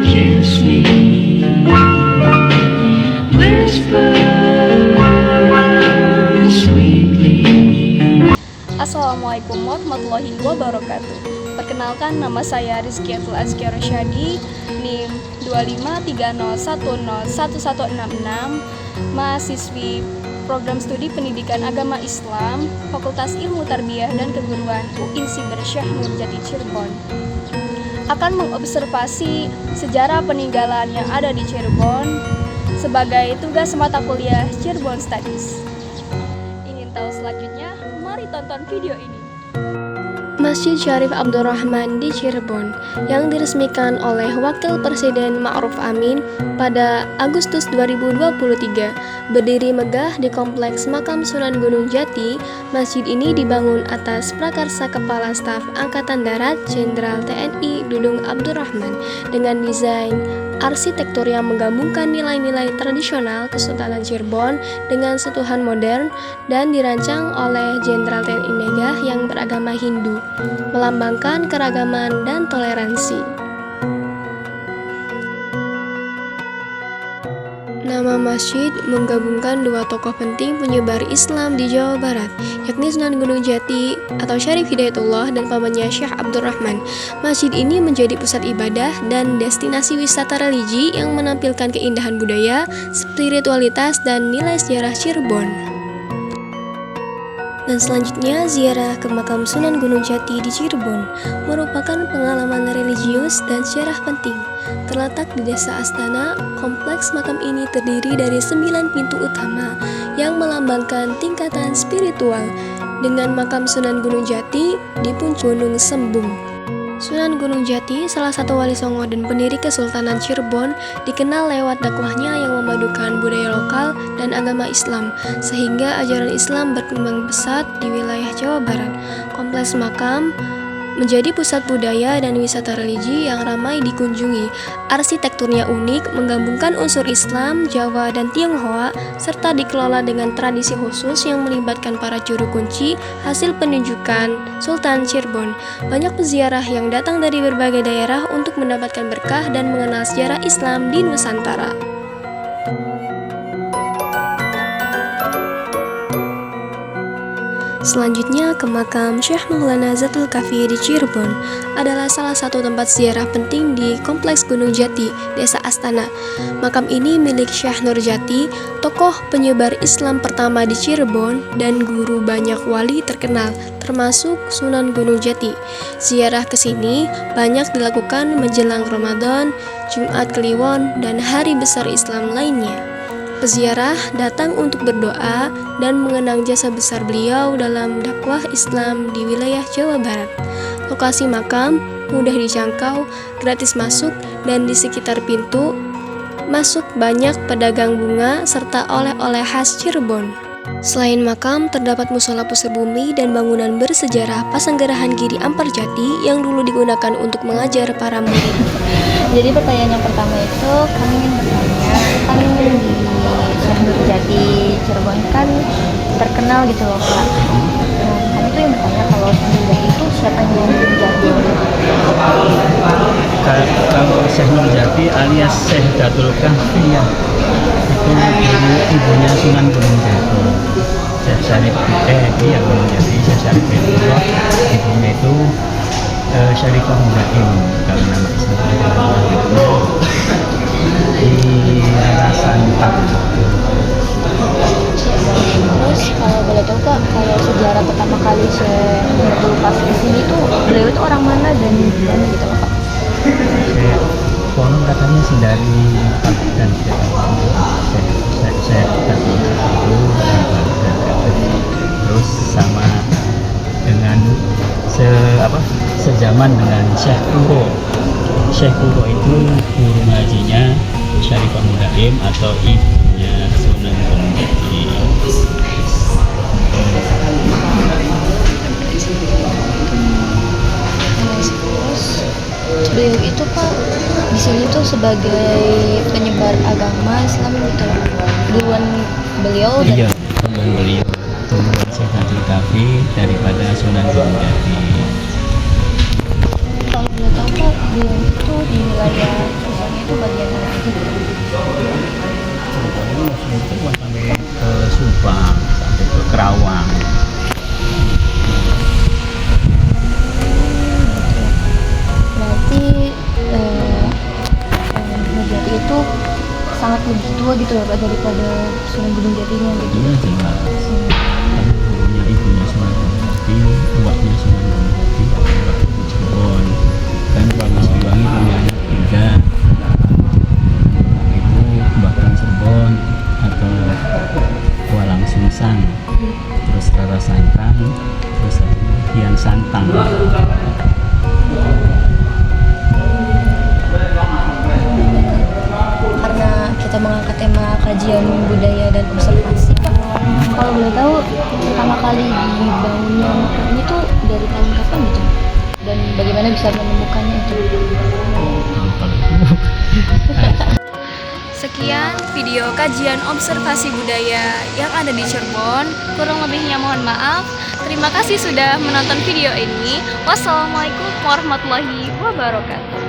kiss me, whisper sweetly. Assalamualaikum warahmatullahi wabarakatuh. Perkenalkan, nama saya Rizkiatul Azkia Rosyadi, NIM 25301011166, mahasiswi Program Studi Pendidikan Agama Islam, Fakultas Ilmu Tarbiyah dan Keguruan UIN Siber Syekh Nurjati Cirebon. Akan mengobservasi sejarah peninggalan yang ada di Cirebon sebagai tugas mata kuliah Cirebon Studies. Ingin tahu selanjutnya? Mari tonton video ini. Masjid Syarif Abdurrahman di Cirebon yang diresmikan oleh Wakil Presiden Ma'ruf Amin pada Agustus 2023 berdiri megah di Kompleks Makam Sunan Gunung Jati. Masjid ini dibangun atas prakarsa Kepala Staf Angkatan Darat Jenderal TNI Dudung Abdurrahman dengan desain arsitektur yang menggabungkan nilai-nilai tradisional Kesultanan Cirebon dengan sentuhan modern dan dirancang oleh Jenderal TNI Megah yang beragama Hindu, melambangkan keragaman dan toleransi. Nama masjid menggabungkan dua tokoh penting penyebar Islam di Jawa Barat, yakni Sunan Gunung Jati atau Syarif Hidayatullah dan pamannya Syekh Abdurrahman. Masjid ini menjadi pusat ibadah dan destinasi wisata religi yang menampilkan keindahan budaya, spiritualitas, dan nilai sejarah Cirebon. Dan selanjutnya, ziarah ke makam Sunan Gunung Jati di Cirebon merupakan pengalaman religius dan sejarah penting. Terletak di Desa Astana, kompleks makam ini terdiri dari 9 pintu utama yang melambangkan tingkatan spiritual, dengan makam Sunan Gunung Jati di puncak Gunung Sembung. Sunan Gunung Jati, salah satu wali songo dan pendiri Kesultanan Cirebon, dikenal lewat dakwahnya yang memadukan budaya lokal dan agama Islam, sehingga ajaran Islam berkembang pesat di wilayah Jawa Barat. Kompleks makam menjadi pusat budaya dan wisata religi yang ramai dikunjungi. Arsitekturnya unik, menggabungkan unsur Islam, Jawa, dan Tionghoa, serta dikelola dengan tradisi khusus yang melibatkan para juru kunci hasil penunjukan Sultan Cirebon. Banyak peziarah yang datang dari berbagai daerah untuk mendapatkan berkah dan mengenal sejarah Islam di Nusantara. Selanjutnya ke makam Syekh Maulana Zatul Kafi di Cirebon adalah salah satu tempat ziarah penting di Kompleks Gunung Jati, Desa Astana. Makam ini milik Syekh Nurjati, tokoh penyebar Islam pertama di Cirebon dan guru banyak wali terkenal, termasuk Sunan Gunung Jati. Ziarah ke sini banyak dilakukan menjelang Ramadan, Jumat Kliwon, dan hari besar Islam lainnya. Peziarah datang untuk berdoa dan mengenang jasa besar beliau dalam dakwah Islam di wilayah Jawa Barat. Lokasi makam mudah dijangkau, gratis masuk, dan di sekitar pintu masuk banyak pedagang bunga serta oleh-oleh khas Cirebon. Selain makam, terdapat musola pusar bumi dan bangunan bersejarah Pasanggerahan Giri Amparjati yang dulu digunakan untuk mengajar para murid. Jadi pertanyaan yang pertama itu kami ingin bertanya, kan di Syekh Nurjati Cirebon kan terkenal gitu loh Kak. Kami tuh yang bertanya kalau Nurjati itu siapa yang Nurjati? Kalau Syekh Nurjati alias Syekh Datul Kahfi ya, itu ibunya Sunan Gunung Jati. Syekh Syarif yang Gunung Jati, Syekh Syarif Hidayatullah, ibunya itu Syarifah Mudaim, kalau nama Islam di Rarasan Papua. Terus kalau boleh tahu Kak, kalau sejarah pertama kali Syekh Nurjati pas di sini tuh beliau itu orang mana dan gimana gitu Kak? Konon katanya sih dari Pakistan, saya Datul itu terus sama dengan sejaman dengan Syekh Kuro. Syekh Kuro itu guru ngajinya Syarifah Mudaim atau ibunya Sunan Gunung Jati. Terus beliau itu Pak di sini tuh sebagai penyebar agama Islam gitu loh. Duluan beliau Iya, duluan beliau duluan Syekh Datul Kahfi daripada Sunan Gunung Jati. kalau boleh tahu tahu kak Dieng itu di wilayah Cirebon itu bagian mana aja gitu? Itu sampai ke Subang, sampai ke Kerawang. Berarti Nurjati itu sangat lebih tua gitu ya Pak daripada Sunan Gunung Jatinya gitu. Iya jelas. Kan ibunya Sunan Gunung Jati, uaknya Sunan Gunung Jati, uak itu Cirebon. Dan Prabu Siliwangi punya anak 3. Itu Bahkan Cirebon atau Walang Sungsang, terus Rara Santang, terus Kian Santang. Karena kita mengangkat tema kajian budaya dan observasi Pak, kalau boleh tahu pertama kali dibangunnya makam ini tuh dari tahun kapan gitu? Dan bagaimana bisa menemukannya itu? Kalau itu Sekian video kajian observasi budaya yang ada di Cirebon. Kurang lebihnya mohon maaf. Terima kasih sudah menonton video ini. Wassalamualaikum warahmatullahi wabarakatuh.